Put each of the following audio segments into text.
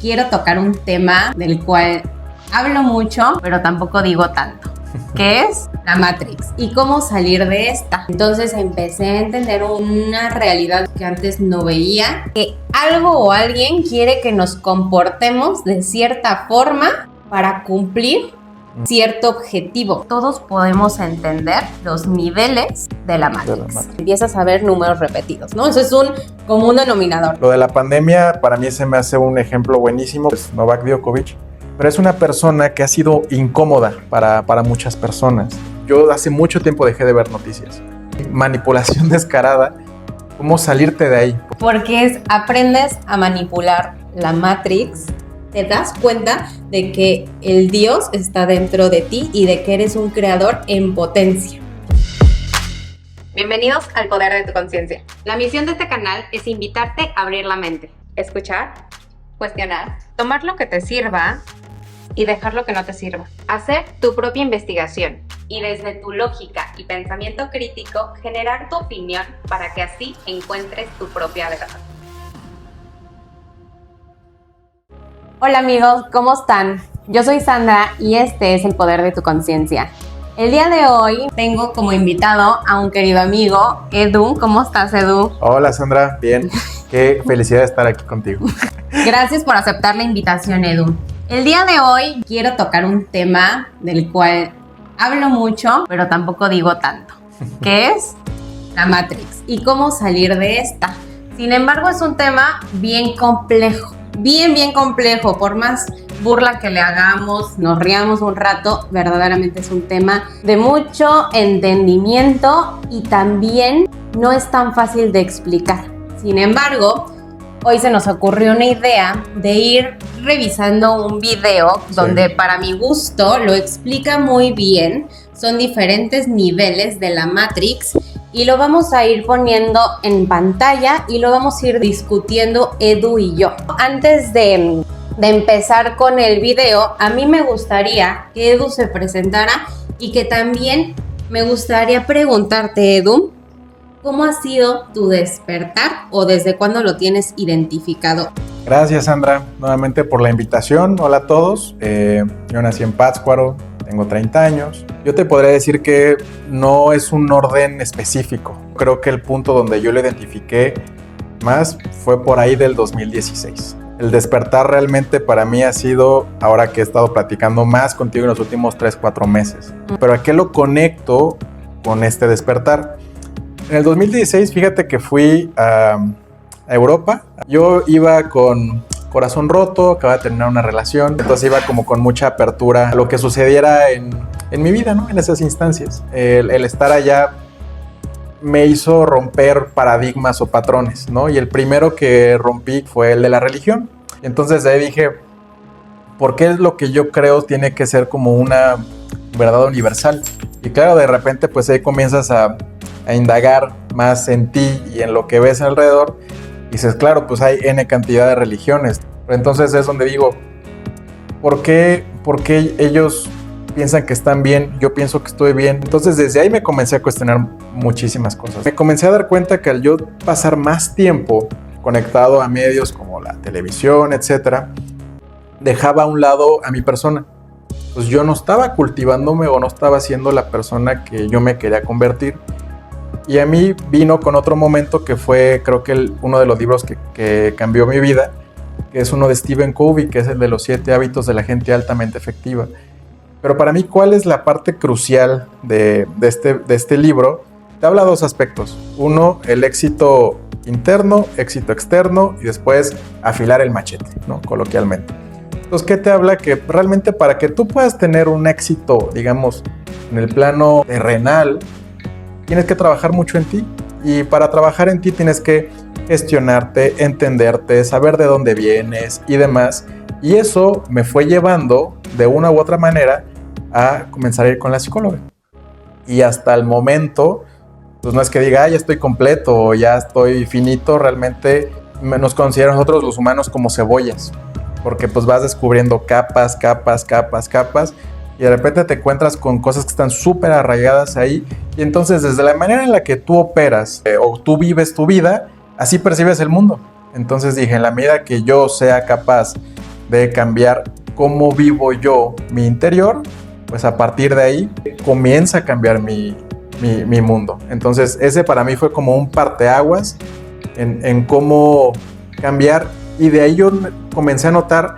quiero tocar un tema del cual hablo mucho, pero tampoco digo tanto, que es la Matrix y cómo salir de esta. Entonces empecé a entender una realidad que antes no veía, que algo o alguien quiere que nos comportemos de cierta forma para cumplir cierto objetivo. Todos podemos entender los niveles de la Matrix. Empiezas a ver números repetidos, ¿no? Eso es un común denominador. Lo de la pandemia para mí se me hace un ejemplo buenísimo. Es Novak Djokovic, pero es una persona que ha sido incómoda para muchas personas. Yo hace mucho tiempo dejé de ver noticias. Manipulación descarada. ¿Cómo salirte de ahí? Porque aprendes a manipular la Matrix, te das cuenta de que el Dios está dentro de ti y de que eres un creador en potencia. Bienvenidos al Poder de tu Conciencia. La misión de este canal es invitarte a abrir la mente, escuchar, cuestionar, tomar lo que te sirva y dejar lo que no te sirva. Hacer tu propia investigación y desde tu lógica y pensamiento crítico generar tu opinión para que así encuentres tu propia verdad. Hola amigos, ¿cómo están? Yo soy Sandra y este es el Poder de tu Conciencia. El día de hoy tengo como invitado a un querido amigo, Edu. ¿Cómo estás, Edu? Hola Sandra, bien. Qué felicidad estar aquí contigo. Gracias por aceptar la invitación, Edu. El día de hoy quiero tocar un tema del cual hablo mucho, pero tampoco digo tanto, que es la Matrix y cómo salir de esta. Sin embargo, es un tema bien complejo. Bien complejo, por más burla que le hagamos, nos riamos un rato, verdaderamente es un tema de mucho entendimiento y también no es tan fácil de explicar. Sin embargo, hoy se nos ocurrió una idea de ir revisando un video donde para mi gusto lo explica muy bien, son diferentes niveles de la Matrix y lo vamos a ir poniendo en pantalla y lo vamos a ir discutiendo Edu y yo. Antes de empezar con el video, a mí me gustaría que Edu se presentara y que también me gustaría preguntarte, Edu, ¿cómo ha sido tu despertar o desde cuándo lo tienes identificado? Gracias Sandra, nuevamente por la invitación. Hola a todos, yo nací en Pátzcuaro, tengo 30 años. Yo te podría decir que no es un orden específico. Creo que el punto donde yo lo identifiqué más fue por ahí del 2016. El despertar realmente para mí ha sido, ahora que he estado platicando más contigo en los últimos 3-4 meses. Pero ¿a qué lo conecto con este despertar? En el 2016, fíjate que fui a Europa. Yo iba con corazón roto, acababa de terminar una relación, entonces iba como con mucha apertura a lo que sucediera en mi vida, ¿no? En esas instancias. El estar allá me hizo romper paradigmas o patrones, ¿no? Y el primero que rompí fue el de la religión. Entonces de ahí dije, ¿por qué es lo que yo creo tiene que ser como una verdad universal? Y claro, de repente pues ahí comienzas a indagar más en ti y en lo que ves alrededor. Y dices, claro, pues hay N cantidad de religiones. Pero entonces es donde digo, ¿por qué ellos piensan que están bien? Yo pienso que estoy bien. Entonces desde ahí me comencé a cuestionar muchísimas cosas. Me comencé a dar cuenta que al yo pasar más tiempo conectado a medios como la televisión, etcétera, dejaba a un lado a mi persona. Pues yo no estaba cultivándome o no estaba siendo la persona que yo me quería convertir. Y a mí vino con otro momento que fue, creo que uno de los libros que cambió mi vida, que es uno de Stephen Covey, que es el de los 7 hábitos de la gente altamente efectiva. Pero para mí, ¿cuál es la parte crucial de este libro? Te habla de 2 aspectos. Uno, el éxito interno, éxito externo y después afilar el machete, ¿no? Coloquialmente. Entonces, ¿qué te habla? Que realmente para que tú puedas tener un éxito, digamos, en el plano terrenal, tienes que trabajar mucho en ti y para trabajar en ti tienes que gestionarte, entenderte, saber de dónde vienes y demás. Y eso me fue llevando de una u otra manera a comenzar a ir con la psicóloga. Y hasta el momento, pues no es que diga, ya estoy completo o ya estoy finito, realmente nos consideran nosotros los humanos como cebollas, porque pues vas descubriendo capas y de repente te encuentras con cosas que están súper arraigadas ahí y entonces desde la manera en la que tú operas o tú vives tu vida, así percibes el mundo. Entonces dije, en la medida que yo sea capaz de cambiar cómo vivo yo mi interior, pues a partir de ahí comienza a cambiar mi mundo. Entonces ese para mí fue como un parteaguas en cómo cambiar, y de ahí yo comencé a notar,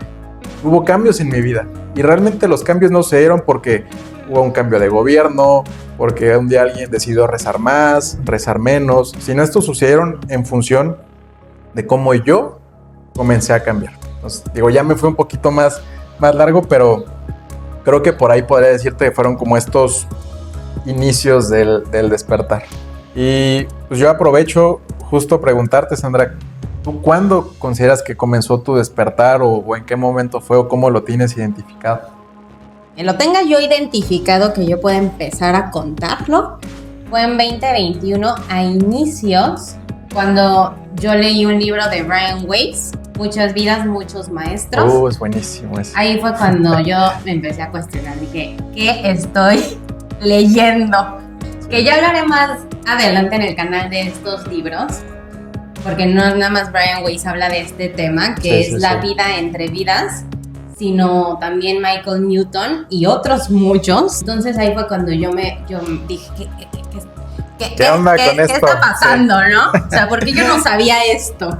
hubo cambios en mi vida, y realmente los cambios no se dieron porque hubo un cambio de gobierno, porque un día alguien decidió rezar más, rezar menos, sino estos sucedieron en función de cómo yo comencé a cambiar. Entonces, digo, ya me fue un poquito más largo, pero creo que por ahí podría decirte que fueron como estos inicios del despertar. Y pues yo aprovecho justo preguntarte, Sandra, ¿tú cuándo consideras que comenzó tu despertar, o en qué momento fue, o cómo lo tienes identificado? Que lo tenga yo identificado, que yo pueda empezar a contarlo, fue en 2021 a inicios, cuando yo leí un libro de Brian Weiss, Muchas vidas, muchos maestros. Es buenísimo eso. Ahí fue cuando yo me empecé a cuestionar, dije, ¿qué estoy leyendo? Que ya hablaré más adelante en el canal de estos libros, porque no nada más Brian Weiss habla de este tema, que es la vida entre vidas, sino también Michael Newton y otros muchos. Entonces ahí fue cuando yo dije, ¿qué onda con esto? ¿Qué está pasando, no? O sea, porque yo no sabía esto.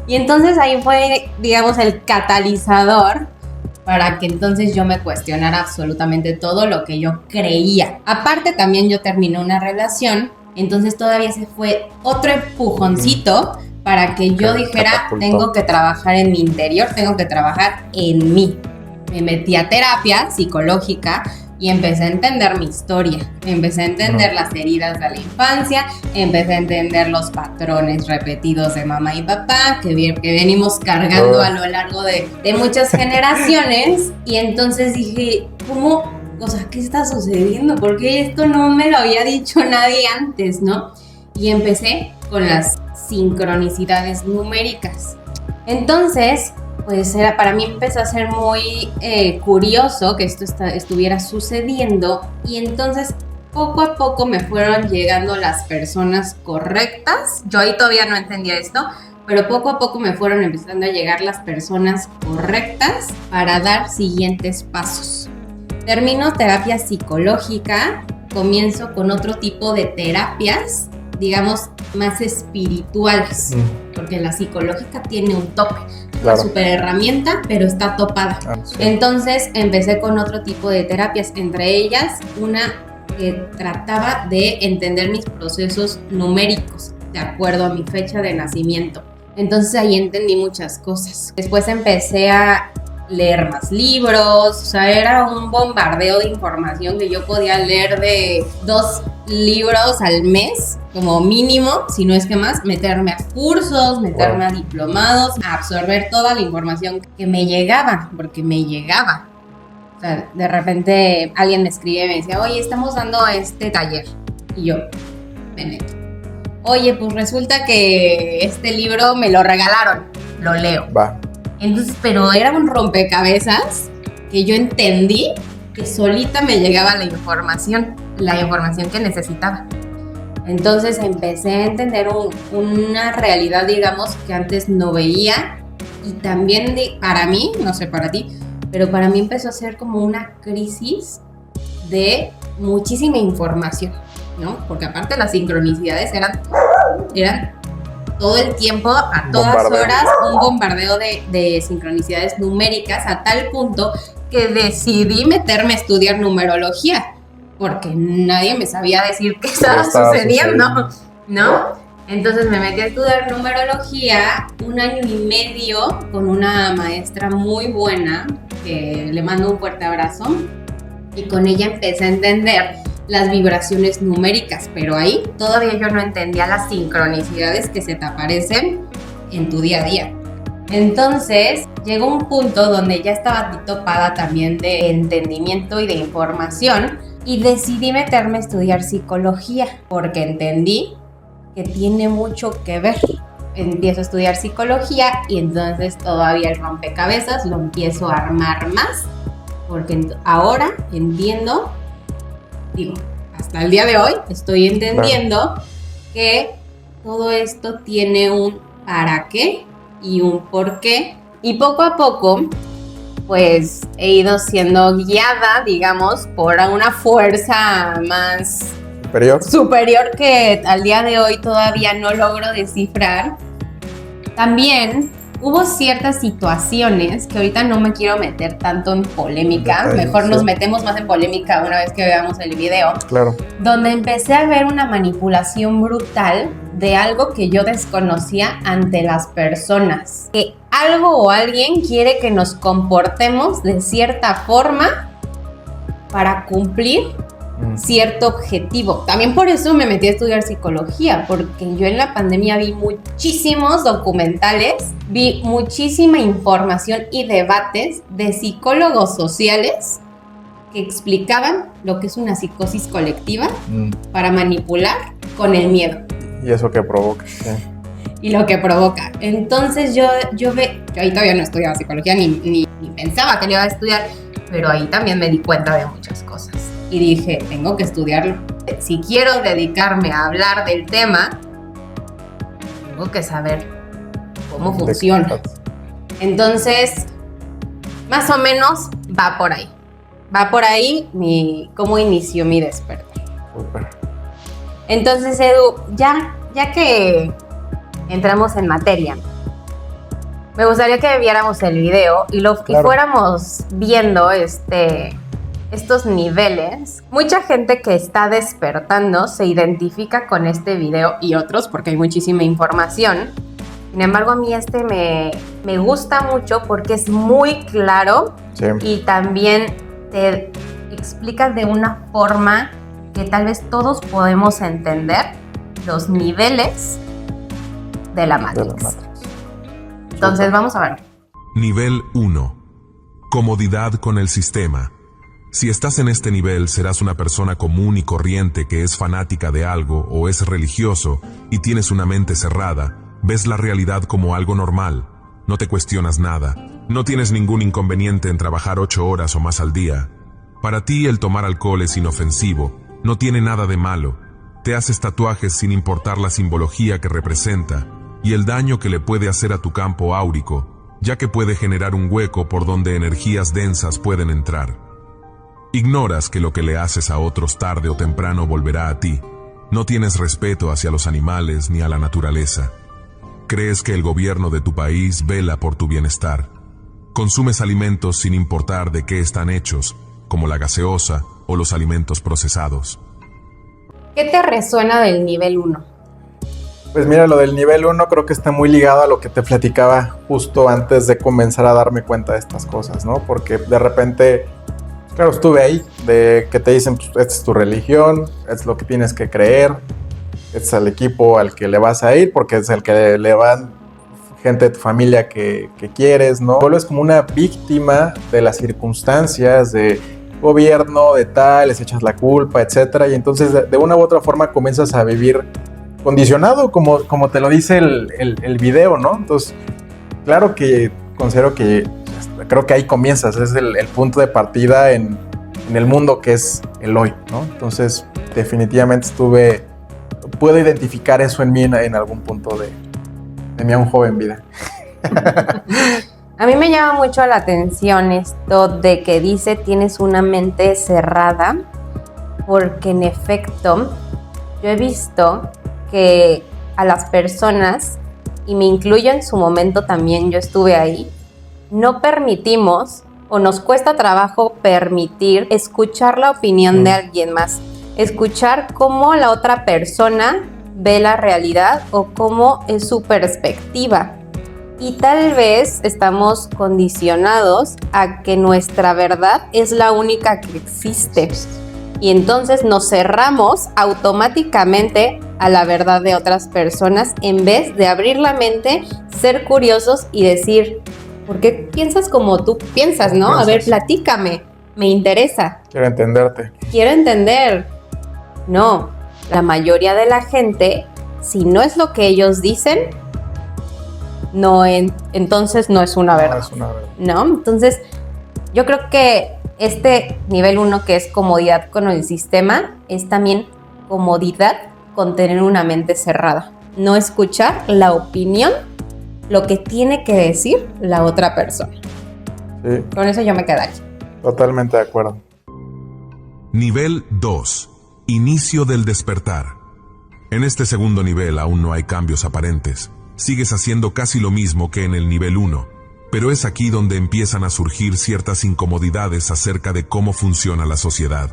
Y entonces ahí fue, digamos, el catalizador para que entonces yo me cuestionara absolutamente todo lo que yo creía. Aparte también yo terminé una relación, entonces todavía se fue otro empujoncito para que yo dijera, tengo que trabajar en mi interior, tengo que trabajar en mí. Me metí a terapia psicológica y empecé a entender mi historia, empecé a entender las heridas de la infancia, empecé a entender los patrones repetidos de mamá y papá que venimos cargando a lo largo de muchas generaciones. Y entonces dije, ¿cómo? O sea, ¿qué está sucediendo? Porque esto no me lo había dicho nadie antes, ¿no? Y empecé con las sincronicidades numéricas. Entonces, pues para mí empezó a ser muy curioso que esto estuviera sucediendo, y entonces poco a poco me fueron llegando las personas correctas. Yo ahí todavía no entendía esto, pero poco a poco me fueron empezando a llegar las personas correctas para dar siguientes pasos. Termino terapia psicológica, comienzo con otro tipo de terapias, digamos, más espirituales, porque la psicológica tiene un tope, una super herramienta, pero está topada. Sí. Entonces empecé con otro tipo de terapias, entre ellas una que trataba de entender mis procesos numéricos de acuerdo a mi fecha de nacimiento. Entonces ahí entendí muchas cosas. Después empecé a leer más libros, o sea, era un bombardeo de información que yo podía leer de 2 libros al mes, como mínimo, si no es que más, meterme a cursos, meterme a diplomados, a absorber toda la información que me llegaba, porque me llegaba. O sea, de repente alguien me escribe y me decía, oye, estamos dando este taller, y yo me meto. Oye, pues resulta que este libro me lo regalaron, lo leo. Va. Entonces, pero era un rompecabezas que yo entendí que solita me llegaba la información que necesitaba. Entonces empecé a entender una realidad, digamos, que antes no veía, y también para mí, no sé para ti, pero para mí empezó a ser como una crisis de muchísima información, ¿no? Porque aparte las sincronicidades eran todo el tiempo, a todas horas, un bombardeo de sincronicidades numéricas, a tal punto que decidí meterme a estudiar numerología, porque nadie me sabía decir qué estaba sucediendo, ¿no? Entonces me metí a estudiar numerología 1 año y medio con una maestra muy buena, que le mando un fuerte abrazo, y con ella empecé a entender las vibraciones numéricas, pero ahí todavía yo no entendía las sincronicidades que se te aparecen en tu día a día. Entonces llegó un punto donde ya estaba topada también de entendimiento y de información, y decidí meterme a estudiar psicología porque entendí que tiene mucho que ver. Empiezo a estudiar psicología y entonces todavía el rompecabezas lo empiezo a armar más, porque ahora entiendo, digo, hasta el día de hoy estoy entendiendo que todo esto tiene un para qué y un por qué. Y poco a poco pues he ido siendo guiada, digamos, por una fuerza más superior que al día de hoy todavía no logro descifrar. También hubo ciertas situaciones que ahorita no me quiero meter tanto en polémica, mejor nos metemos más en polémica una vez que veamos el video. Claro. Donde empecé a ver una manipulación brutal de algo que yo desconocía ante las personas. Que algo o alguien quiere que nos comportemos de cierta forma para cumplir cierto objetivo. También por eso me metí a estudiar psicología, porque yo en la pandemia vi muchísimos documentales, vi muchísima información y debates de psicólogos sociales que explicaban lo que es una psicosis colectiva para manipular con el miedo. ¿Y eso qué provoca? Sí. Y lo que provoca. Entonces yo ahí todavía no estudiaba psicología ni pensaba que lo iba a estudiar, pero ahí también me di cuenta de muchas cosas. Y dije, tengo que estudiarlo. Si quiero dedicarme a hablar del tema, tengo que saber cómo funciona. Entonces, más o menos va por ahí. Va por ahí cómo inició mi despertar. Super. Entonces, Edu, ya que entramos en materia, me gustaría que viéramos el video y fuéramos viendo estos niveles. Mucha gente que está despertando se identifica con este video y otros porque hay muchísima información. Sin embargo, a mí me gusta mucho porque es muy claro. Sí. Y también te explica de una forma que tal vez todos podemos entender los niveles de la Matrix. Entonces, vamos a ver. Nivel 1. Comodidad con el sistema. Si estás en este nivel, serás una persona común y corriente que es fanática de algo o es religioso y tienes una mente cerrada. Ves la realidad como algo normal. No te cuestionas nada. No tienes ningún inconveniente en trabajar 8 horas o más al día. Para ti, el tomar alcohol es inofensivo. No tiene nada de malo. Te haces tatuajes sin importar la simbología que representa y el daño que le puede hacer a tu campo áurico, ya que puede generar un hueco por donde energías densas pueden entrar. Ignoras que lo que le haces a otros tarde o temprano volverá a ti. No tienes respeto hacia los animales ni a la naturaleza. Crees que el gobierno de tu país vela por tu bienestar. Consumes alimentos sin importar de qué están hechos, como la gaseosa o los alimentos procesados. ¿Qué te resuena del nivel 1? Pues mira, lo del nivel 1 creo que está muy ligado a lo que te platicaba justo antes de comenzar a darme cuenta de estas cosas, ¿no? Porque de repente, claro, estuve ahí, de que te dicen, pues, esta es tu religión, es lo que tienes que creer, es el equipo al que le vas a ir, porque es el que le van gente de tu familia que quieres, ¿no? Vuelves como una víctima de las circunstancias, de gobierno, de tal, les echas la culpa, etcétera, y entonces de una u otra forma comienzas a vivir condicionado, como te lo dice el video, ¿no? Entonces, claro que considero que creo que ahí comienzas, es el punto de partida en el mundo que es el hoy, ¿no? Entonces, definitivamente puedo identificar eso en mí en algún punto de mi aún joven vida. A mí me llama mucho la atención esto de que dice tienes una mente cerrada, porque en efecto yo he visto que a las personas, y me incluyo en su momento también, yo estuve ahí, no permitimos o nos cuesta trabajo permitir escuchar la opinión de alguien más, escuchar cómo la otra persona ve la realidad o cómo es su perspectiva. Y tal vez estamos condicionados a que nuestra verdad es la única que existe. Y entonces nos cerramos automáticamente a la verdad de otras personas en vez de abrir la mente, ser curiosos y decir, ¿por qué piensas como tú piensas, no? A ver, platícame, me interesa. Quiero entenderte. Quiero entender. No, la mayoría de la gente, si no es lo que ellos dicen, entonces no es una verdad. No es una verdad. ¿No? Entonces, yo creo que este nivel 1, que es comodidad con el sistema, es también comodidad con tener una mente cerrada. No escuchar la opinión, lo que tiene que decir la otra persona. Sí, Con eso yo me quedaría. totalmente de acuerdo. Nivel 2. Inicio del despertar. En este segundo nivel aún no hay cambios aparentes. Sigues haciendo casi lo mismo que en el nivel 1, pero es aquí donde empiezan a surgir ciertas incomodidades acerca de cómo funciona la sociedad.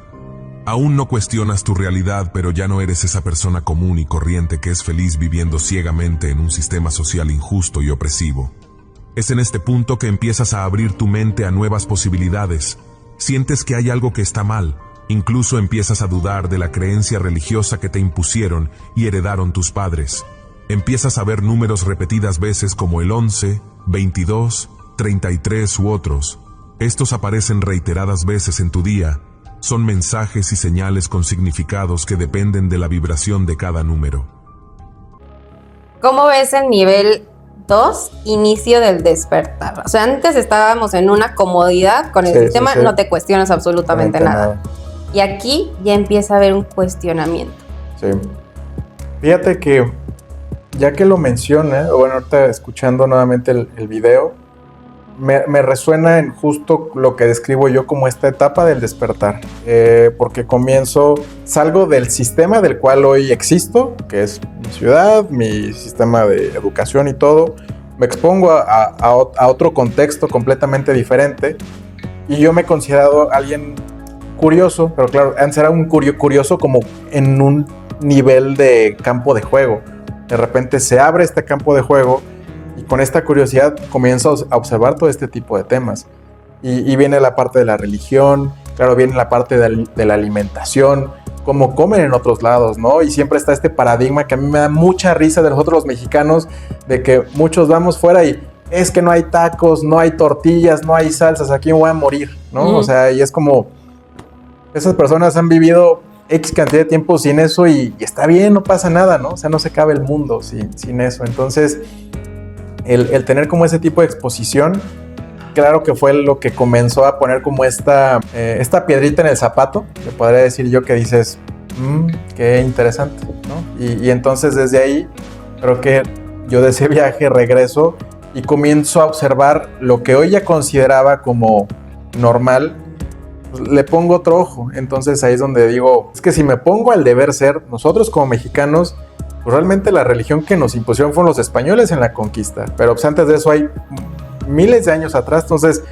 Aún no cuestionas tu realidad, pero ya no eres esa persona común y corriente que es feliz viviendo ciegamente en un sistema social injusto y opresivo. Es en este punto que empiezas a abrir tu mente a nuevas posibilidades. Sientes que hay algo que está mal. Incluso empiezas a dudar de la creencia religiosa que te impusieron y heredaron tus padres. Empiezas a ver números repetidas veces como el 11, 22, 33 u otros. Estos aparecen reiteradas veces en tu día. Son mensajes y señales con significados que dependen de la vibración de cada número. ¿Cómo ves el nivel 2? Inicio del despertar. O sea, antes estábamos en una comodidad con el Sí, sistema, sí, sí. no te cuestionas absolutamente Totalmente nada. Y aquí ya empieza a haber un cuestionamiento. Sí. Fíjate que, ya que lo menciona, bueno, ahorita escuchando nuevamente el video, me resuena en justo lo que describo yo como esta etapa del despertar. Porque salgo del sistema del cual hoy existo, que es mi ciudad, mi sistema de educación y todo. Me expongo a otro contexto completamente diferente. Y yo me he considerado alguien curioso, pero claro, antes era un curioso como en un nivel de campo de juego. De repente se abre este campo de juego y con esta curiosidad comienzo a observar todo este tipo de temas. Y viene la parte de la religión, claro, viene la parte de la alimentación, cómo comen en otros lados, ¿no? Y siempre está este paradigma que a mí me da mucha risa de nosotros los mexicanos, de que muchos vamos fuera y es que no hay tacos, no hay tortillas, no hay salsas, aquí me voy a morir, ¿no? O sea, y es como, esas personas han vivido X cantidad de tiempo sin eso y está bien, no pasa nada, ¿no? O sea, no se acaba el mundo sin eso. Entonces, el tener como ese tipo de exposición, claro que fue lo que comenzó a poner como esta piedrita en el zapato, que podría decir yo, que dices, qué interesante, ¿no? Y entonces desde ahí, creo que yo de ese viaje regreso y comienzo a observar lo que hoy ya consideraba como normal, pues le pongo otro ojo. Entonces ahí es donde digo, es que si me pongo al deber ser, nosotros como mexicanos, pues realmente la religión que nos impusieron fueron los españoles en la conquista, pero pues antes de eso hay miles de años atrás. Entonces,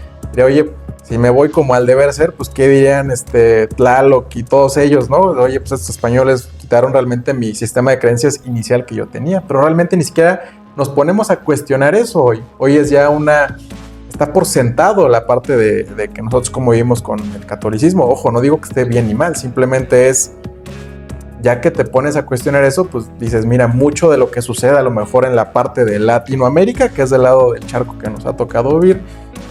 oye, si me voy como al deber ser, pues qué dirían Tlaloc y todos ellos, ¿no? Oye, pues estos españoles quitaron realmente mi sistema de creencias inicial que yo tenía, pero realmente ni siquiera nos ponemos a cuestionar eso hoy. Hoy es ya está por sentado la parte de que nosotros como vivimos con el catolicismo. Ojo, no digo que esté bien ni mal, simplemente es, ya que te pones a cuestionar eso, pues dices, mira, mucho de lo que sucede a lo mejor en la parte de Latinoamérica, que es del lado del charco que nos ha tocado vivir,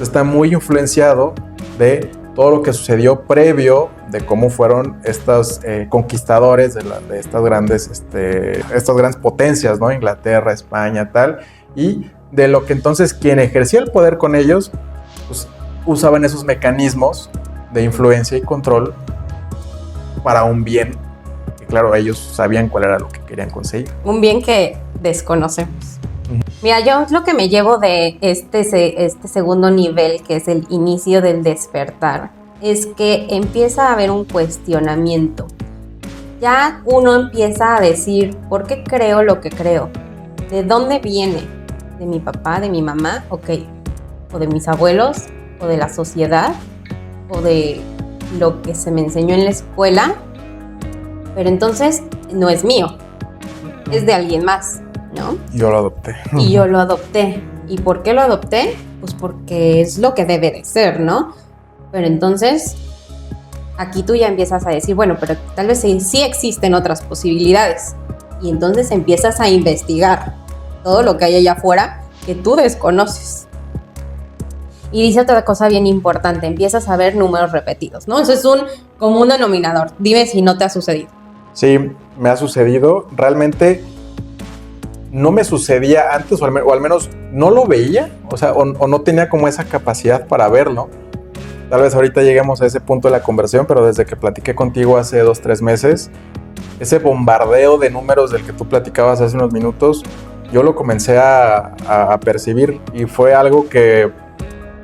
está muy influenciado de todo lo que sucedió previo, de cómo fueron estos conquistadores de estas grandes potencias, ¿no? Inglaterra, España, tal, y de lo que entonces quien ejercía el poder con ellos, pues usaban esos mecanismos de influencia y control para un bien. Claro, ellos sabían cuál era lo que querían conseguir. Un bien que desconocemos. Mira, yo lo que me llevo de este segundo nivel, que es el inicio del despertar, es que empieza a haber un cuestionamiento. Ya uno empieza a decir, ¿por qué creo lo que creo? ¿De dónde viene? ¿De mi papá, de mi mamá? Ok. ¿O de mis abuelos? ¿O de la sociedad? ¿O de lo que se me enseñó en la escuela? Pero entonces no es mío, es de alguien más, ¿no? Yo lo adopté. Y yo lo adopté. ¿Y por qué lo adopté? Pues porque es lo que debe de ser, ¿no? Pero entonces, aquí tú ya empiezas a decir, bueno, pero tal vez sí existen otras posibilidades. Y entonces empiezas a investigar todo lo que hay allá afuera que tú desconoces. Y dice otra cosa bien importante, empiezas a ver números repetidos, ¿no? Eso es un común denominador. Dime si no te ha sucedido. Sí, me ha sucedido. Realmente no me sucedía antes, o al menos no lo veía, o no tenía como esa capacidad para verlo. Tal vez ahorita lleguemos a ese punto de la conversión, pero desde que platiqué contigo hace 2-3 meses, ese bombardeo de números del que tú platicabas hace unos minutos, yo lo comencé a percibir, y fue algo que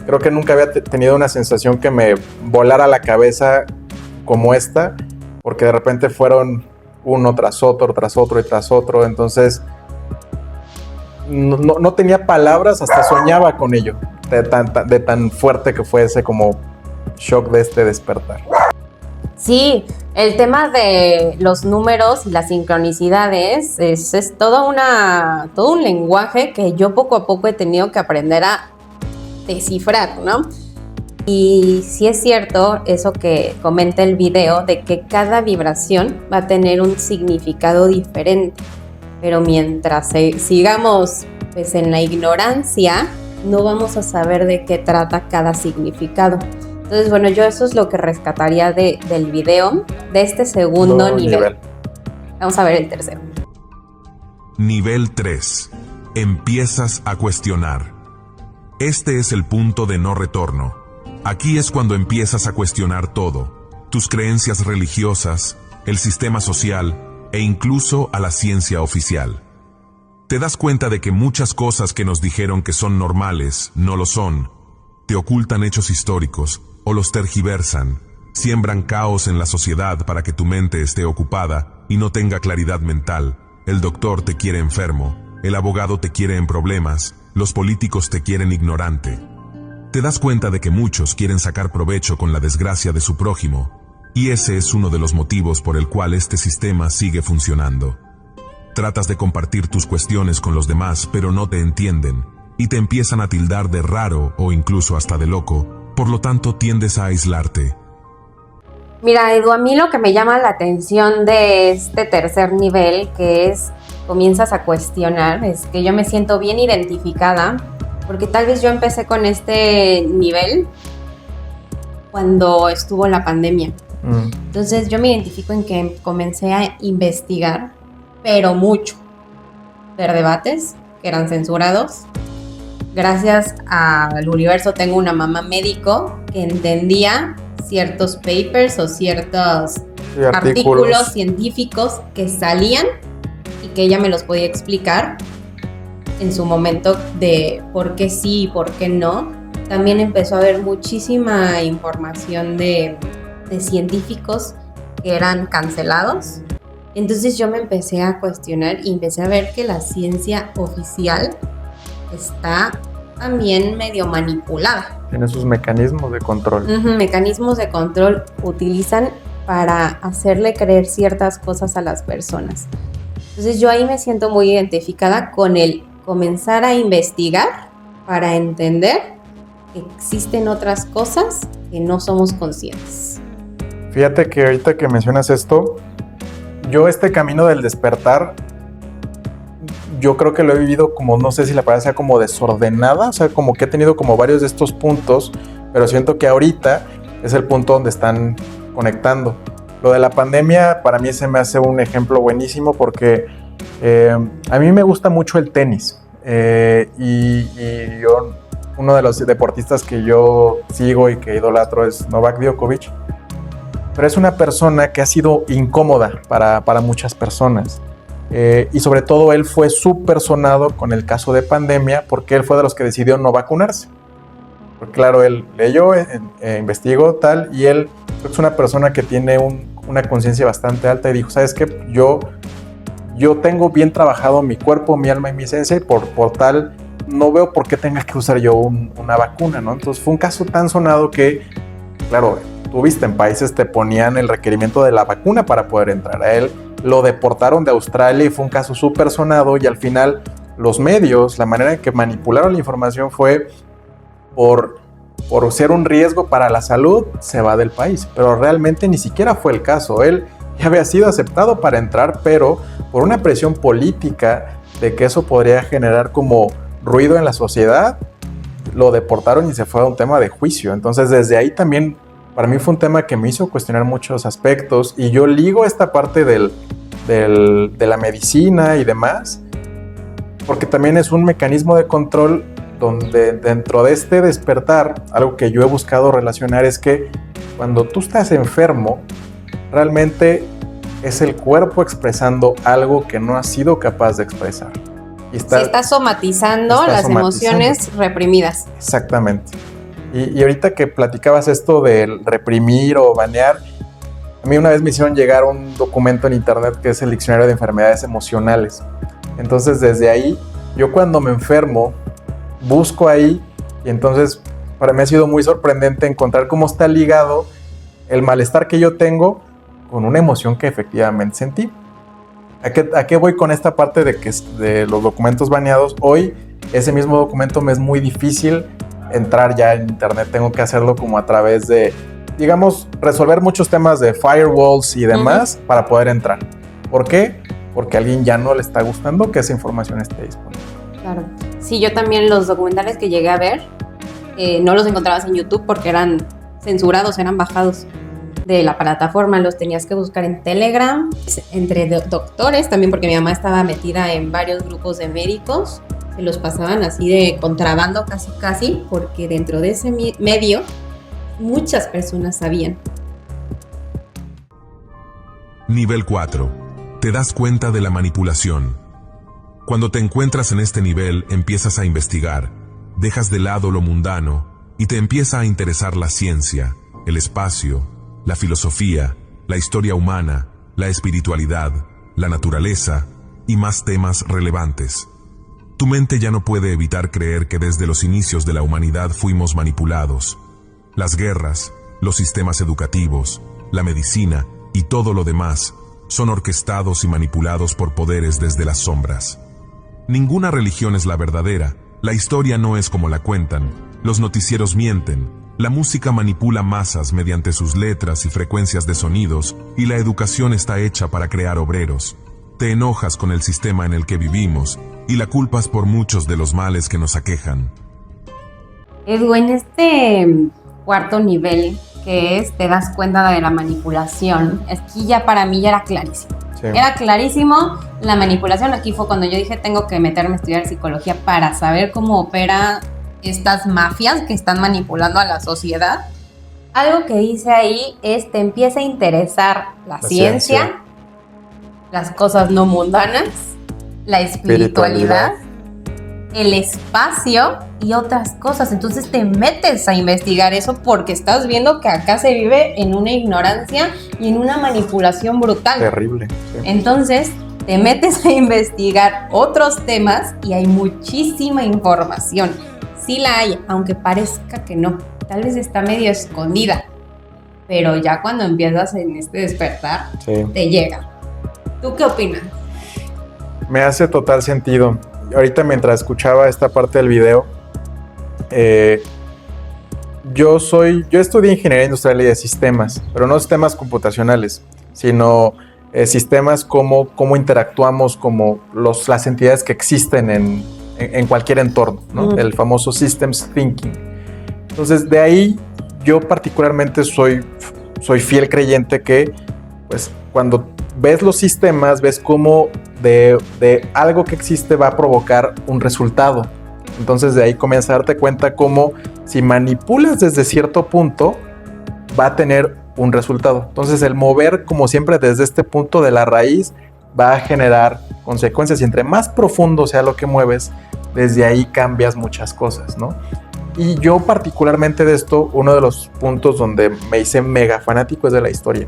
Creo que nunca había tenido una sensación que me volara la cabeza como esta, porque de repente fueron uno tras otro y tras otro. Entonces no tenía palabras, hasta soñaba con ello, de tan fuerte que fue ese como shock de este despertar. Sí, el tema de los números y las sincronicidades es todo un lenguaje que yo poco a poco he tenido que aprender a descifrar, ¿no? Y sí es cierto eso que comenta el video, de que cada vibración va a tener un significado diferente, pero mientras sigamos pues en la ignorancia, no vamos a saber de qué trata cada significado. Entonces, bueno, yo eso es lo que rescataría del video, de este segundo nivel. Vamos a ver el tercero. Nivel 3. Empiezas a cuestionar. Este es el punto de no retorno. Aquí es cuando empiezas a cuestionar todo, tus creencias religiosas, el sistema social e incluso a la ciencia oficial. Te das cuenta de que muchas cosas que nos dijeron que son normales no lo son, te ocultan hechos históricos o los tergiversan, siembran caos en la sociedad para que tu mente esté ocupada y no tenga claridad mental. El doctor te quiere enfermo, el abogado te quiere en problemas, los políticos te quieren ignorante. Te das cuenta de que muchos quieren sacar provecho con la desgracia de su prójimo, y ese es uno de los motivos por el cual este sistema sigue funcionando. Tratas de compartir tus cuestiones con los demás, pero no te entienden, y te empiezan a tildar de raro o incluso hasta de loco, por lo tanto tiendes a aislarte. Mira, Edu, a mí lo que me llama la atención de este tercer nivel, que es comienzas a cuestionar, es que yo me siento bien identificada, porque tal vez yo empecé con este nivel cuando estuvo la pandemia. Entonces yo me identifico en que comencé a investigar, pero mucho, ver debates que eran censurados. Gracias al universo tengo una mamá médico que entendía ciertos papers o ciertos artículos científicos que salían y que ella me los podía explicar en su momento de por qué sí y por qué no. También empezó a haber muchísima información de científicos que eran cancelados. Entonces yo me empecé a cuestionar y empecé a ver que la ciencia oficial está también medio manipulada. Tiene sus mecanismos de control. Mecanismos de control utilizan para hacerle creer ciertas cosas a las personas. Entonces yo ahí me siento muy identificada con el comenzar a investigar para entender que existen otras cosas que no somos conscientes. Fíjate que ahorita que mencionas esto, yo este camino del despertar, yo creo que lo he vivido como, no sé si la palabra sea como desordenada, o sea, como que he tenido como varios de estos puntos, pero siento que ahorita es el punto donde están conectando. Lo de la pandemia para mí se me hace un ejemplo buenísimo porque a mí me gusta mucho el tenis y yo, uno de los deportistas que yo sigo y que idolatro es Novak Djokovic, pero es una persona que ha sido incómoda para muchas personas. Y sobre todo él fue súper sonado con el caso de pandemia porque él fue de los que decidió no vacunarse. Porque claro, él leyó, investigó tal, y él es una persona que tiene una conciencia bastante alta y dijo, ¿sabes qué? Yo tengo bien trabajado mi cuerpo, mi alma y mi esencia y por tal no veo por qué tenga que usar yo una vacuna, ¿no? Entonces fue un caso tan sonado que, claro, tú viste, en países te ponían el requerimiento de la vacuna para poder entrar. A él lo deportaron de Australia y fue un caso súper sonado y al final los medios, la manera en que manipularon la información fue por ser un riesgo para la salud, se va del país. Pero realmente ni siquiera fue el caso. Él ya había sido aceptado para entrar, pero por una presión política de que eso podría generar como ruido en la sociedad, lo deportaron y se fue a un tema de juicio. Entonces desde ahí también para mí fue un tema que me hizo cuestionar muchos aspectos y yo ligo esta parte de la medicina y demás, porque también es un mecanismo de control donde dentro de este despertar, algo que yo he buscado relacionar es que cuando tú estás enfermo, realmente es el cuerpo expresando algo que no has sido capaz de expresar. Y está somatizando las emociones reprimidas. Exactamente. Y ahorita que platicabas esto del reprimir o banear, a mí una vez me hicieron llegar un documento en internet que es el Diccionario de Enfermedades Emocionales. Entonces desde ahí, yo cuando me enfermo, busco ahí y entonces para mí ha sido muy sorprendente encontrar cómo está ligado el malestar que yo tengo con una emoción que efectivamente sentí. ¿A qué voy con esta parte de los documentos baneados? Hoy ese mismo documento me es muy difícil entrar ya en internet, tengo que hacerlo como a través de, digamos, resolver muchos temas de firewalls y demás para poder entrar. ¿Por qué? Porque a alguien ya no le está gustando que esa información esté disponible. Claro. Sí, yo también los documentales que llegué a ver, no los encontrabas en YouTube porque eran censurados, eran bajados de la plataforma, los tenías que buscar en Telegram, entre doctores, también porque mi mamá estaba metida en varios grupos de médicos, se los pasaban así de contrabando casi, porque dentro de ese medio muchas personas sabían. Nivel 4. Te das cuenta de la manipulación. Cuando te encuentras en este nivel, empiezas a investigar, dejas de lado lo mundano y te empieza a interesar la ciencia, el espacio, la filosofía, la historia humana, la espiritualidad, la naturaleza y más temas relevantes. Tu mente ya no puede evitar creer que desde los inicios de la humanidad fuimos manipulados. Las guerras, los sistemas educativos, la medicina y todo lo demás son orquestados y manipulados por poderes desde las sombras. Ninguna religión es la verdadera, la historia no es como la cuentan, los noticieros mienten, la música manipula masas mediante sus letras y frecuencias de sonidos, y la educación está hecha para crear obreros. Te enojas con el sistema en el que vivimos, y la culpas por muchos de los males que nos aquejan. Edu, en este cuarto nivel, que es te das cuenta de la manipulación, aquí ya para mí ya era clarísimo. Sí. Era clarísimo la manipulación. Aquí fue cuando yo dije tengo que meterme a estudiar psicología para saber cómo opera estas mafias que están manipulando a la sociedad. Algo que dice ahí es te empieza a interesar la ciencia, las cosas no mundanas, la espiritualidad, el espacio y otras cosas. Entonces te metes a investigar eso porque estás viendo que acá se vive en una ignorancia y en una manipulación brutal. Terrible. Sí. Entonces te metes a investigar otros temas y hay muchísima información. Sí la hay, aunque parezca que no. Tal vez está medio escondida. Pero ya cuando empiezas en este despertar, te llega. ¿Tú qué opinas? Me hace total sentido. Ahorita mientras escuchaba esta parte del video, yo estudié ingeniería industrial y de sistemas, pero no sistemas computacionales, sino sistemas como cómo interactuamos, como las entidades que existen en cualquier entorno, ¿no? El famoso Systems Thinking. Entonces, de ahí yo particularmente soy fiel creyente que, pues, cuando ves los sistemas, ves cómo de algo que existe va a provocar un resultado. Entonces, de ahí comienzas a darte cuenta cómo si manipulas desde cierto punto, va a tener un resultado. Entonces, el mover, como siempre, desde este punto de la raíz, va a generar consecuencias. Y entre más profundo sea lo que mueves, desde ahí cambias muchas cosas, ¿no? Y yo particularmente de esto, uno de los puntos donde me hice mega fanático es de la historia.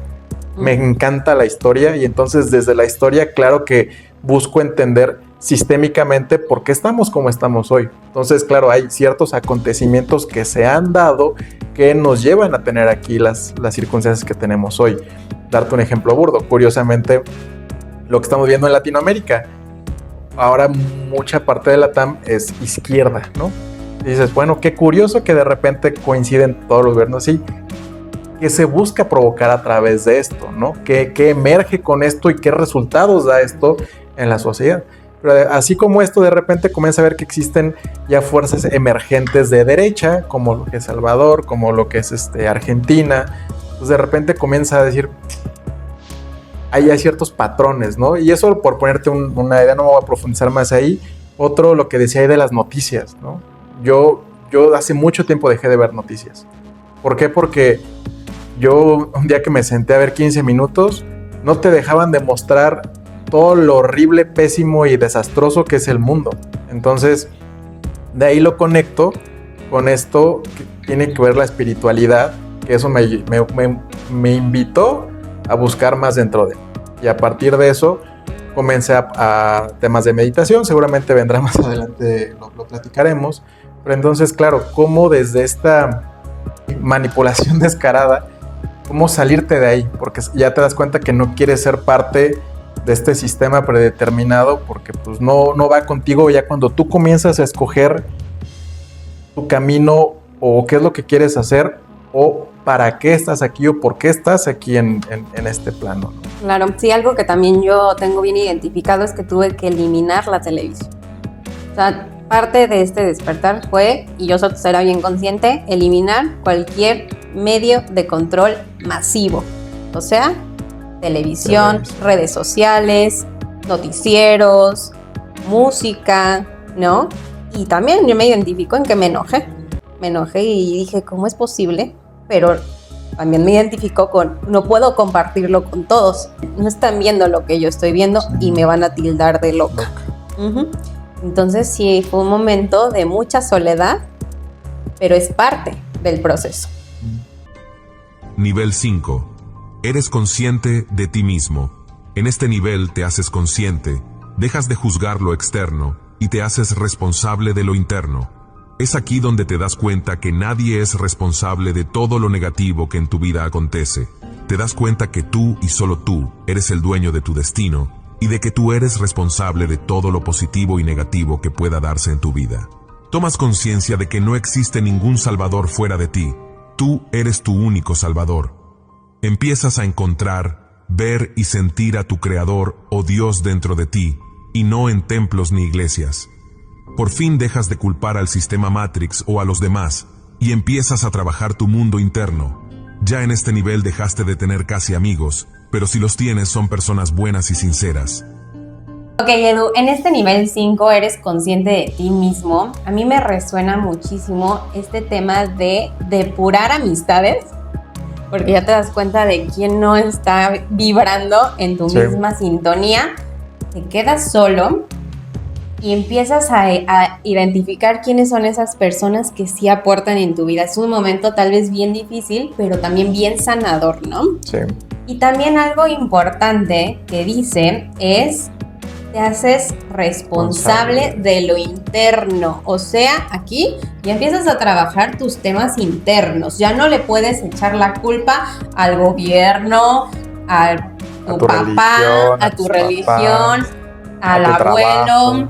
Me encanta la historia y entonces desde la historia, claro que busco entender sistémicamente por qué estamos como estamos hoy. Entonces, claro, hay ciertos acontecimientos que se han dado que nos llevan a tener aquí las circunstancias que tenemos hoy. Darte un ejemplo burdo, curiosamente, lo que estamos viendo en Latinoamérica. Ahora mucha parte de la TAM es izquierda, ¿no? Y dices, bueno, qué curioso que de repente coinciden todos los gobiernos así. ¿Qué se busca provocar a través de esto, ¿no? ¿Qué emerge con esto y qué resultados da esto en la sociedad? Pero así como esto, de repente comienza a ver que existen ya fuerzas emergentes de derecha, como lo que es Salvador, como lo que es Argentina. Entonces de repente comienza a decir, ahí hay ciertos patrones, ¿no? Y eso por ponerte una idea, no me voy a profundizar más ahí. Otro, lo que decía ahí de las noticias, ¿no? Yo hace mucho tiempo dejé de ver noticias. ¿Por qué? Porque yo un día que me senté a ver 15 minutos, no te dejaban de mostrar todo lo horrible, pésimo y desastroso que es el mundo. Entonces, de ahí lo conecto con esto que tiene que ver la espiritualidad, que eso me invitó a buscar más dentro de mí. Y a partir de eso comencé a temas de meditación, seguramente vendrá más adelante, lo platicaremos, pero entonces, claro, cómo desde esta manipulación descarada, cómo salirte de ahí, porque ya te das cuenta que no quieres ser parte de este sistema predeterminado, porque pues no va contigo. Ya cuando tú comienzas a escoger tu camino o qué es lo que quieres hacer o para qué estás aquí o por qué estás aquí en este plano, ¿no? Claro, sí, algo que también yo tengo bien identificado es que tuve que eliminar la televisión. O sea, parte de este despertar fue, y yo era bien consciente, eliminar cualquier medio de control masivo. O sea, televisión, redes sociales, noticieros, música, ¿no? Y también yo me identifico en que me enojé y dije, ¿cómo es posible? Pero también me identifico con, no puedo compartirlo con todos. No están viendo lo que yo estoy viendo y me van a tildar de loca. Uh-huh. Entonces sí, fue un momento de mucha soledad, pero es parte del proceso. Nivel 5. Eres consciente de ti mismo. En este nivel te haces consciente, dejas de juzgar lo externo y te haces responsable de lo interno. Es aquí donde te das cuenta que nadie es responsable de todo lo negativo que en tu vida acontece. Te das cuenta que tú y solo tú eres el dueño de tu destino y de que tú eres responsable de todo lo positivo y negativo que pueda darse en tu vida. Tomas conciencia de que no existe ningún salvador fuera de ti. Tú eres tu único salvador. Empiezas a encontrar, ver y sentir a tu Creador o Dios dentro de ti, y no en templos ni iglesias. Por fin dejas de culpar al sistema Matrix o a los demás, y empiezas a trabajar tu mundo interno. Ya en este nivel dejaste de tener casi amigos, pero si los tienes son personas buenas y sinceras. Ok, Edu, en este nivel 5 eres consciente de ti mismo. A mí me resuena muchísimo este tema de depurar amistades, porque ya te das cuenta de quién no está vibrando en tu misma sintonía. Te quedas solo y empiezas a identificar quiénes son esas personas que sí aportan en tu vida. Es un momento tal vez bien difícil, pero también bien sanador, ¿no? Sí. Y también algo importante que dice es, te haces responsable de lo interno. O sea, aquí ya empiezas a trabajar tus temas internos. Ya no le puedes echar la culpa al gobierno, a tu papá, a tu religión, al abuelo,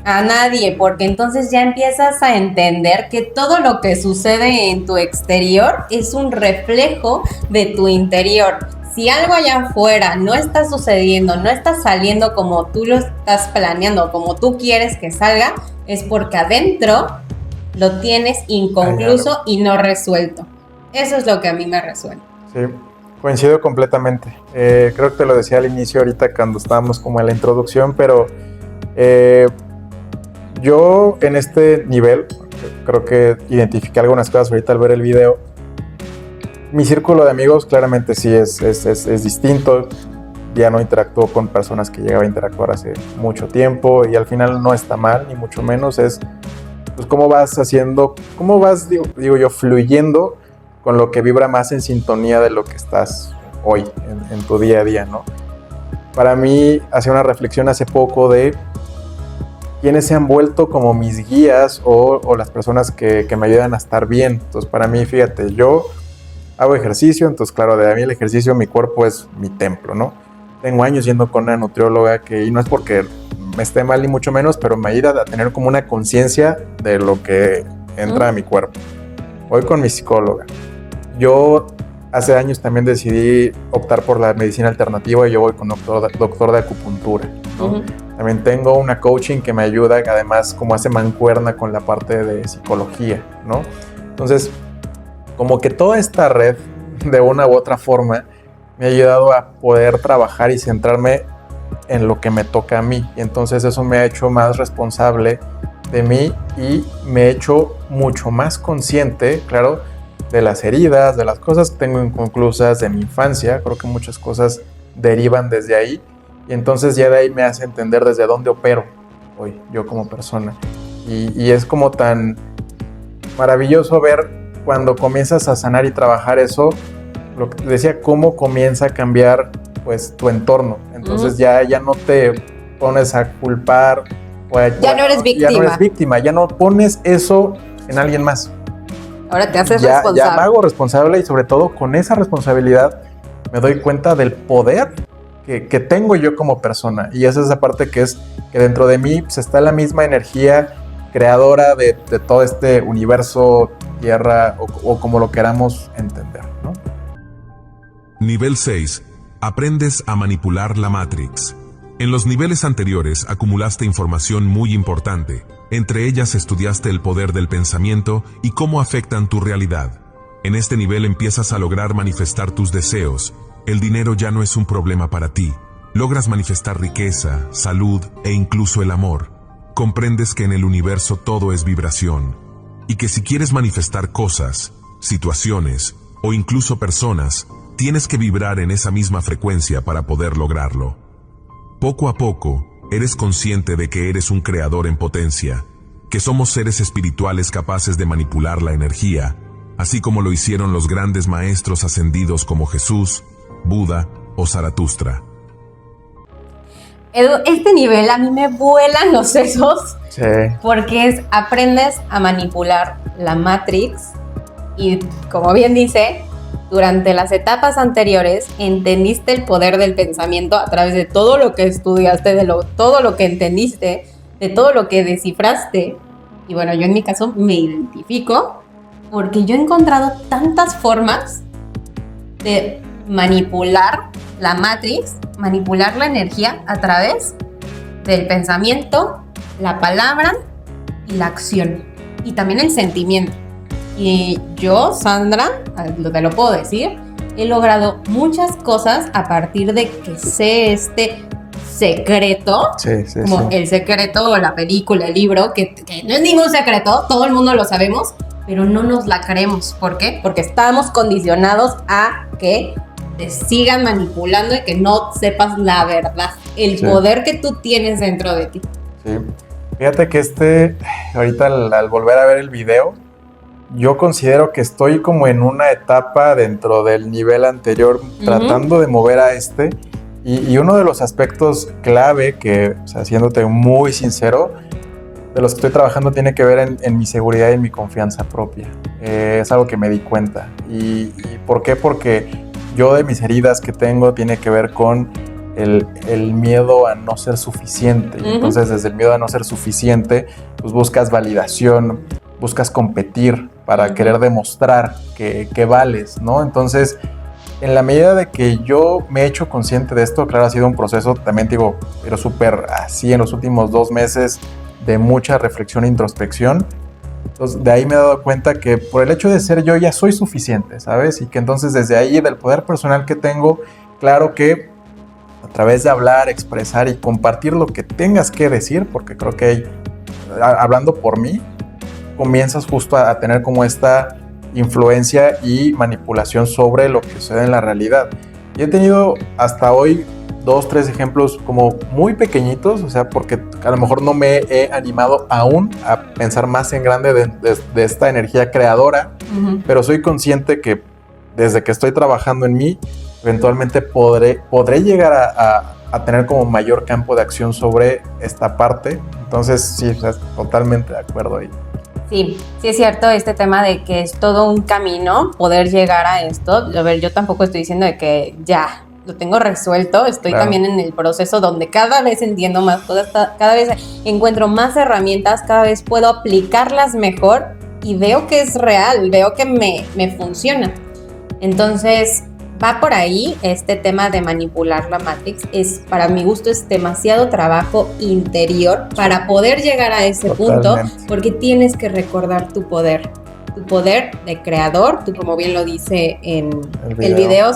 a nadie, porque entonces ya empiezas a entender que todo lo que sucede en tu exterior es un reflejo de tu interior. Si algo allá afuera no está sucediendo, no está saliendo como tú lo estás planeando, como tú quieres que salga, es porque adentro lo tienes inconcluso y no resuelto. Eso es lo que a mí me resuena. Sí, coincido completamente. Creo que te lo decía al inicio ahorita cuando estábamos como en la introducción, pero yo en este nivel, creo que identifiqué algunas cosas ahorita al ver el video. Mi círculo de amigos claramente sí es distinto. Ya no interactúo con personas que llegaba a interactuar hace mucho tiempo y al final no está mal, ni mucho menos. Es pues cómo vas haciendo, cómo vas, digo yo, fluyendo con lo que vibra más en sintonía de lo que estás hoy en tu día a día, ¿no? Para mí, hacía una reflexión hace poco de quiénes se han vuelto como mis guías o las personas que me ayudan a estar bien. Entonces, para mí, fíjate, yo hago ejercicio, entonces claro, de mí el ejercicio, mi cuerpo es mi templo, ¿no? Tengo años yendo con una nutrióloga y no es porque me esté mal ni mucho menos, pero me ayuda a tener como una conciencia de lo que entra a mi cuerpo. Voy con mi psicóloga. Yo hace años también decidí optar por la medicina alternativa y yo voy con doctor de acupuntura, ¿no? Uh-huh. También tengo una coaching que me ayuda, además como hace mancuerna con la parte de psicología, ¿no? Entonces, como que toda esta red, de una u otra forma, me ha ayudado a poder trabajar y centrarme en lo que me toca a mí. Y entonces eso me ha hecho más responsable de mí y me ha hecho mucho más consciente, claro, de las heridas, de las cosas que tengo inconclusas de mi infancia. Creo que muchas cosas derivan desde ahí. Y entonces ya de ahí me hace entender desde dónde opero hoy, yo como persona. Y es como tan maravilloso ver cuando comienzas a sanar y trabajar eso, lo que te decía, cómo comienza a cambiar pues tu entorno. Entonces ya no te pones a culpar. Ya no eres víctima. Ya no eres víctima, ya no pones eso en alguien más. Ahora te haces responsable. Ya me hago responsable y sobre todo con esa responsabilidad me doy cuenta del poder que tengo yo como persona. Y esa es esa parte que es que dentro de mí pues, está la misma energía creadora de todo este universo, tierra o como lo queramos entender, ¿no? Nivel 6. Aprendes a manipular la Matrix. En los niveles anteriores acumulaste información muy importante. Entre ellas estudiaste el poder del pensamiento y cómo afectan tu realidad. En este nivel empiezas a lograr manifestar tus deseos. El dinero ya no es un problema para ti. Logras manifestar riqueza, salud e incluso el amor. Comprendes que en el universo todo es vibración. Y que si quieres manifestar cosas, situaciones o incluso personas, tienes que vibrar en esa misma frecuencia para poder lograrlo. Poco a poco, eres consciente de que eres un creador en potencia, que somos seres espirituales capaces de manipular la energía, así como lo hicieron los grandes maestros ascendidos como Jesús, Buda o Zaratustra. Edu, este nivel a mí me vuelan los sesos. Sí. Porque aprendes a manipular la Matrix y, como bien dice, durante las etapas anteriores entendiste el poder del pensamiento a través de todo lo que estudiaste, todo lo que entendiste, de todo lo que descifraste. Y bueno, yo en mi caso me identifico porque yo he encontrado tantas formas de manipular la Matrix, manipular la energía a través del pensamiento, la palabra y la acción. Y también el sentimiento. Y yo, Sandra, te lo puedo decir, he logrado muchas cosas a partir de que sé este secreto, como El Secreto o la película, el libro, que no es ningún secreto, todo el mundo lo sabemos, pero no nos la creemos. ¿Por qué? Porque estamos condicionados a que te sigan manipulando y que no sepas la verdad, el poder que tú tienes dentro de ti. Sí. Fíjate que ahorita al volver a ver el video, yo considero que estoy como en una etapa dentro del nivel anterior, tratando de mover a y uno de los aspectos clave que, o sea, siéndote muy sincero, de los que estoy trabajando tiene que ver en mi seguridad y en mi confianza propia. Es algo que me di cuenta. ¿Y por qué? Porque yo de mis heridas que tengo tiene que ver con el miedo a no ser suficiente. Entonces, desde el miedo a no ser suficiente, pues buscas validación, buscas competir para querer demostrar que vales, ¿no? Entonces, en la medida de que yo me he hecho consciente de esto, claro, ha sido un proceso, también digo, pero súper así en los últimos 2 meses de mucha reflexión e introspección. Entonces, de ahí me he dado cuenta que por el hecho de ser yo ya soy suficiente, ¿sabes? Y que entonces desde ahí, del poder personal que tengo, claro que a través de hablar, expresar y compartir lo que tengas que decir, porque creo que hablando por mí, comienzas justo a tener como esta influencia y manipulación sobre lo que sucede en la realidad. Y he tenido hasta hoy 2, 3 ejemplos como muy pequeñitos, o sea, porque a lo mejor no me he animado aún a pensar más en grande de esta energía creadora, pero soy consciente que desde que estoy trabajando en mí, eventualmente podré llegar a tener como mayor campo de acción sobre esta parte. Entonces, sí, o sea, totalmente de acuerdo ahí. Sí es cierto este tema de que es todo un camino poder llegar a esto. A ver, yo tampoco estoy diciendo de que ya lo tengo resuelto, estoy también en el proceso donde cada vez entiendo más cosas, cada vez encuentro más herramientas, cada vez puedo aplicarlas mejor y veo que es real, veo que me funciona. Entonces, va por ahí este tema de manipular la Matrix. Para mi gusto es demasiado trabajo interior para poder llegar a ese punto, porque tienes que recordar tu poder de creador. Tú, como bien lo dice en el video,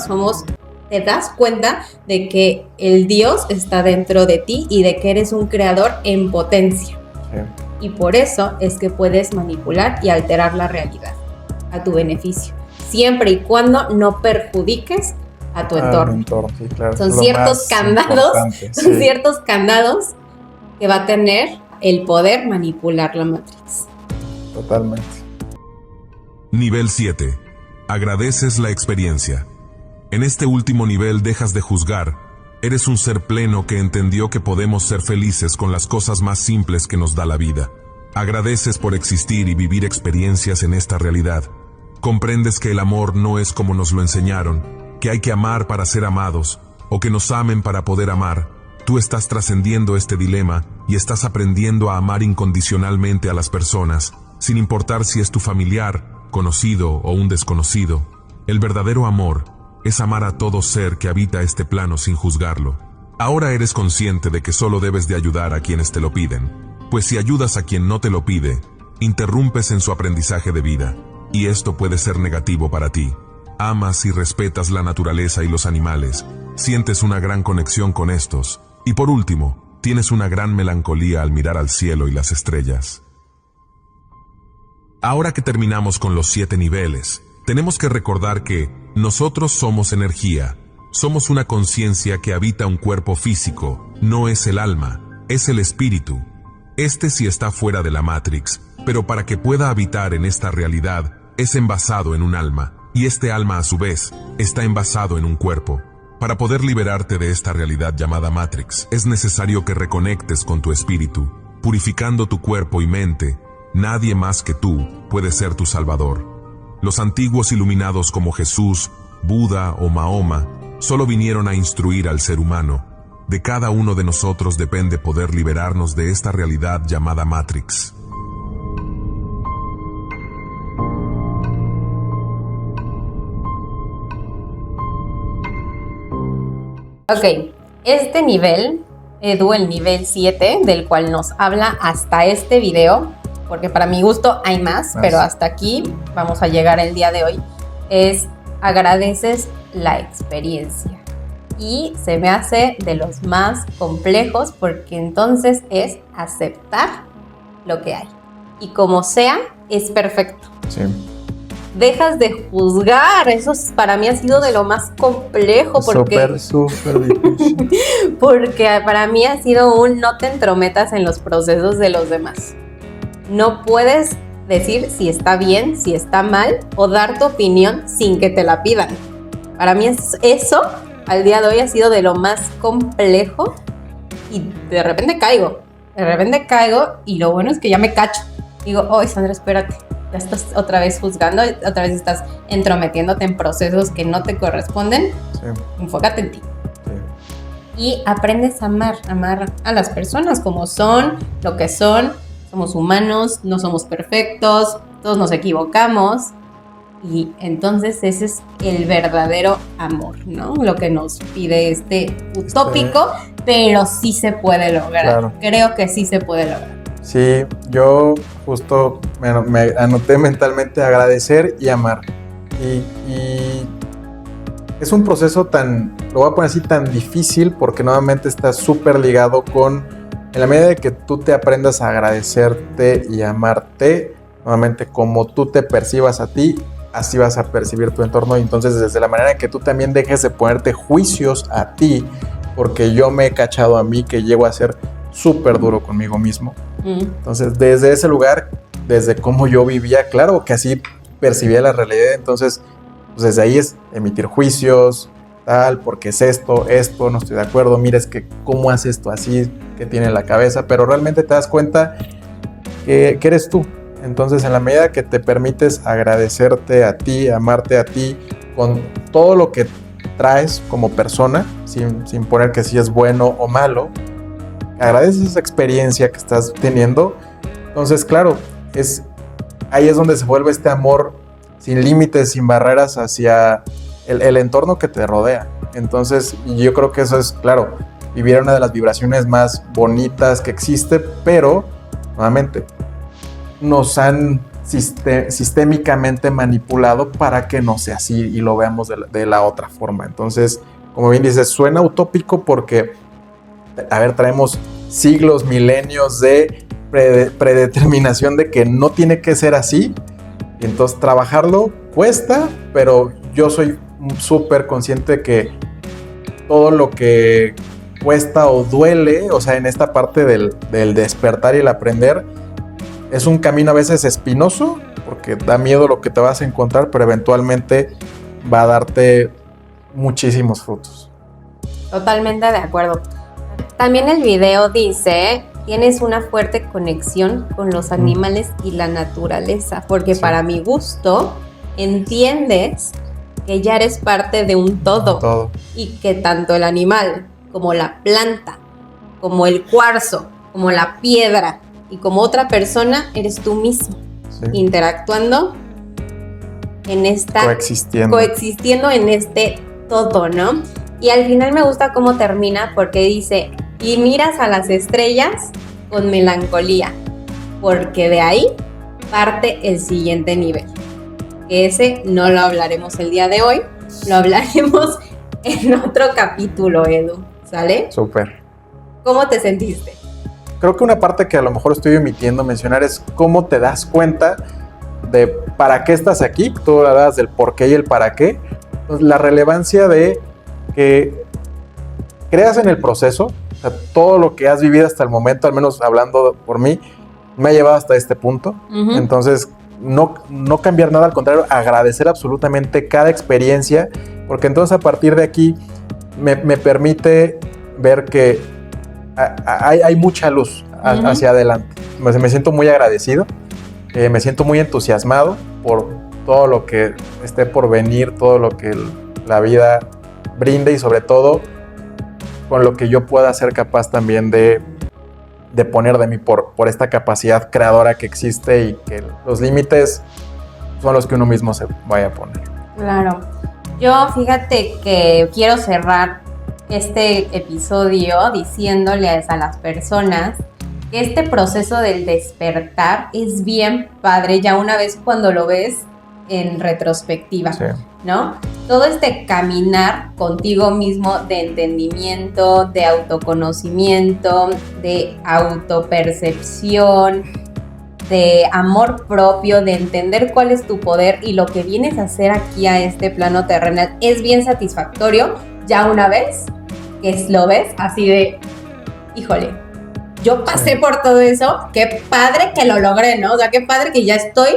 te das cuenta de que el Dios está dentro de ti y de que eres un creador en potencia. Sí. Y por eso es que puedes manipular y alterar la realidad a tu beneficio, siempre y cuando no perjudiques a tu entorno. Sí, claro. Son ciertos candados que va a tener el poder manipular la Matrix. Totalmente. Nivel 7. Agradeces la experiencia. En este último nivel dejas de juzgar. Eres un ser pleno que entendió que podemos ser felices con las cosas más simples que nos da la vida. Agradeces por existir y vivir experiencias en esta realidad. Comprendes que el amor no es como nos lo enseñaron, que hay que amar para ser amados, o que nos amen para poder amar. Tú estás trascendiendo este dilema y estás aprendiendo a amar incondicionalmente a las personas, sin importar si es tu familiar, conocido o un desconocido. El verdadero amor es amar a todo ser que habita este plano sin juzgarlo. Ahora eres consciente de que solo debes de ayudar a quienes te lo piden, pues si ayudas a quien no te lo pide, interrumpes en su aprendizaje de vida, y esto puede ser negativo para ti. Amas y respetas la naturaleza y los animales, sientes una gran conexión con estos, y por último, tienes una gran melancolía al mirar al cielo y las estrellas. Ahora que terminamos con los 7 niveles, tenemos que recordar que nosotros somos energía, somos una conciencia que habita un cuerpo físico, no es el alma, es el espíritu. Este sí está fuera de la Matrix, pero para que pueda habitar en esta realidad, es envasado en un alma, y este alma a su vez, está envasado en un cuerpo. Para poder liberarte de esta realidad llamada Matrix, es necesario que reconectes con tu espíritu, purificando tu cuerpo y mente. Nadie más que tú puede ser tu salvador. Los antiguos iluminados como Jesús, Buda o Mahoma solo vinieron a instruir al ser humano. De cada uno de nosotros depende poder liberarnos de esta realidad llamada Matrix. Ok, este nivel, Edu, el nivel 7, del cual nos habla hasta este video, porque para mi gusto hay más, pero hasta aquí vamos a llegar el día de hoy, es agradeces la experiencia. Y se me hace de los más complejos porque entonces es aceptar lo que hay. Y como sea, es perfecto. Sí. Dejas de juzgar, eso para mí ha sido de lo más complejo porque Súper difícil. porque para mí ha sido un no te entrometas en los procesos de los demás. No puedes decir si está bien, si está mal o dar tu opinión sin que te la pidan. Para mí eso al día de hoy ha sido de lo más complejo y de repente caigo y lo bueno es que ya me cacho. Digo, oh Sandra, espérate. Ya estás otra vez juzgando, otra vez estás entrometiéndote en procesos que no te corresponden. Sí. Enfócate en ti. Sí. Y aprendes a amar a las personas como son, lo que son. Somos humanos, no somos perfectos, todos nos equivocamos. Y entonces ese es el verdadero amor, ¿no? Lo que nos pide este utópico, pero sí se puede lograr. Claro. Creo que sí se puede lograr. Sí, yo justo me anoté mentalmente agradecer y amar. Y es un proceso lo voy a poner así, tan difícil porque nuevamente está súper ligado con, en la medida de que tú te aprendas a agradecerte y amarte, nuevamente como tú te percibas a ti, así vas a percibir tu entorno. Y entonces desde la manera que tú también dejes de ponerte juicios a ti, porque yo me he cachado a mí que llego a ser súper duro conmigo mismo. Entonces desde ese lugar, desde cómo yo vivía, claro que así percibía la realidad. Entonces pues desde ahí es emitir juicios, tal, porque es esto, no estoy de acuerdo, mira, es que cómo hace esto así, que tiene en la cabeza, pero realmente te das cuenta que eres tú. Entonces en la medida que te permites agradecerte a ti, amarte a ti, con todo lo que traes como persona, sin poner que si es bueno o malo, agradeces esa experiencia que estás teniendo. Entonces claro, ahí es donde se vuelve este amor sin límites, sin barreras hacia el entorno que te rodea. Entonces yo creo que eso es, claro, vivir una de las vibraciones más bonitas que existe, pero nuevamente nos han sistémicamente manipulado para que no sea así y lo veamos de la otra forma. Entonces, como bien dices, suena utópico porque, traemos siglos, milenios de predeterminación de que no tiene que ser así. Y entonces trabajarlo cuesta, pero yo soy súper consciente de que todo lo que cuesta o duele, o sea, en esta parte del despertar y el aprender, es un camino a veces espinoso porque da miedo lo que te vas a encontrar, pero eventualmente va a darte muchísimos frutos. Totalmente de acuerdo. También el video dice, tienes una fuerte conexión con los animales y la naturaleza, porque Sí. para mi gusto entiendes que ya eres parte de un todo y que tanto el animal como la planta, como el cuarzo, como la piedra y como otra persona eres tú mismo, Sí. interactuando en esta coexistiendo en este todo, ¿no? Y al final me gusta cómo termina porque dice, y miras a las estrellas con melancolía, porque de ahí parte el siguiente nivel. Ese no lo hablaremos el día de hoy, lo hablaremos en otro capítulo, Edu, ¿sale? Súper. ¿Cómo te sentiste? Creo que una parte que a lo mejor estoy omitiendo mencionar es cómo te das cuenta de para qué estás aquí. Tú hablabas del por qué y el para qué. Entonces, la relevancia de que creas en el proceso, o sea, todo lo que has vivido hasta el momento, al menos hablando por mí, me ha llevado hasta este punto. Uh-huh. Entonces, no cambiar nada, al contrario, agradecer absolutamente cada experiencia, porque entonces a partir de aquí me permite ver que hay mucha luz hacia adelante. Me siento muy agradecido, me siento muy entusiasmado por todo lo que esté por venir, todo lo que la vida brinde y sobre todo con lo que yo pueda ser capaz también de poner de mí por esta capacidad creadora que existe y que los límites son los que uno mismo se vaya a poner. Claro. Yo fíjate que quiero cerrar este episodio diciéndoles a las personas que este proceso del despertar es bien padre ya una vez cuando lo ves en retrospectiva, sí, ¿no? Todo este caminar contigo mismo de entendimiento, de autoconocimiento, de autopercepción, de amor propio, de entender cuál es tu poder y lo que vienes a hacer aquí a este plano terrenal es bien satisfactorio ya una vez que lo ves así de, híjole, yo pasé por todo eso, qué padre que lo logré, ¿no? O sea, qué padre que ya estoy,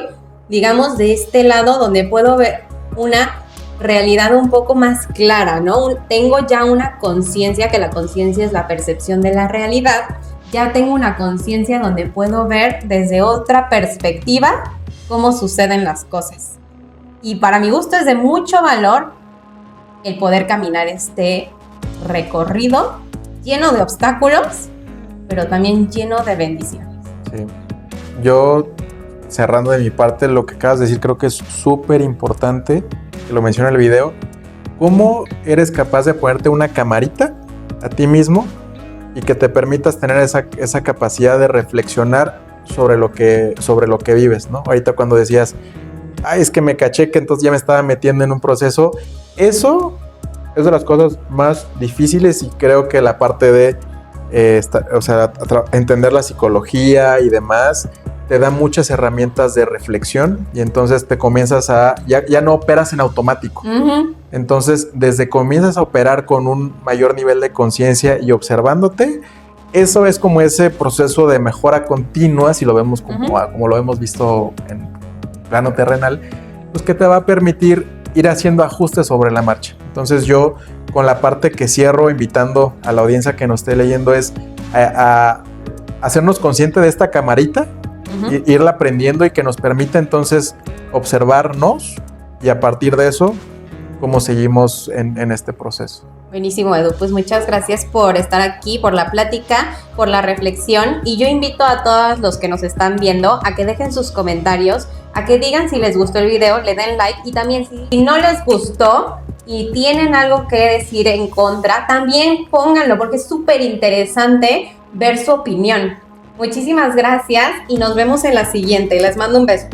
digamos, de este lado donde puedo ver una realidad un poco más clara, ¿no? Tengo ya una conciencia, que la conciencia es la percepción de la realidad, ya tengo una conciencia donde puedo ver desde otra perspectiva cómo suceden las cosas. Y para mi gusto es de mucho valor el poder caminar este recorrido lleno de obstáculos, pero también lleno de bendiciones. Sí. Yo, cerrando de mi parte, lo que acabas de decir creo que es súper importante, que lo menciona el video. ¿Cómo eres capaz de ponerte una camarita a ti mismo y que te permitas tener esa capacidad de reflexionar sobre lo que vives, ¿no? Ahorita cuando decías, es que me caché que entonces ya me estaba metiendo en un proceso, eso es de las cosas más difíciles y creo que la parte de entender la psicología y demás te da muchas herramientas de reflexión y entonces te comienzas ya no operas en automático. Uh-huh. Entonces, desde comienzas a operar con un mayor nivel de conciencia y observándote, eso es como ese proceso de mejora continua, si lo vemos como lo hemos visto en plano terrenal, pues que te va a permitir ir haciendo ajustes sobre la marcha. Entonces yo, con la parte que cierro, invitando a la audiencia que nos esté leyendo, es a hacernos conscientes de esta camarita, uh-huh, irla aprendiendo y que nos permita entonces observarnos y a partir de eso, cómo seguimos en este proceso. Buenísimo, Edu. Pues muchas gracias por estar aquí, por la plática, por la reflexión. Y yo invito a todos los que nos están viendo a que dejen sus comentarios, a que digan si les gustó el video, le den like. Y también si no les gustó y tienen algo que decir en contra, también pónganlo porque es súper interesante ver su opinión. Muchísimas gracias y nos vemos en la siguiente. Les mando un beso.